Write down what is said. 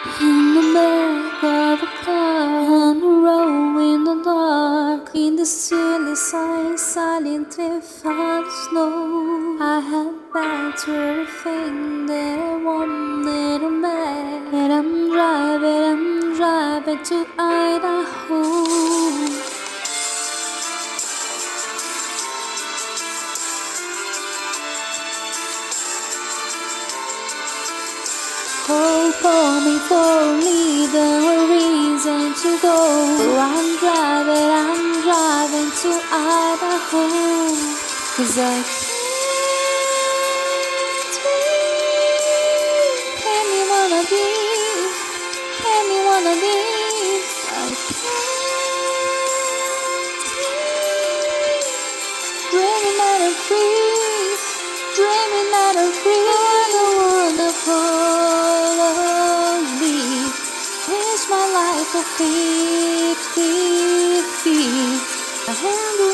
In the back of a car, on the road in the dark, in the silly silent drift of the snow, I had bags were a thing that I wanted a man. And I'm driving to Idaho. Oh, call me for a little reason to go. I'm driving to Idaho. 'Cause I can't wait anyone of these. I can't dreaming that I'm free, all the wonderful of me. Wish my life for 50 feet. I am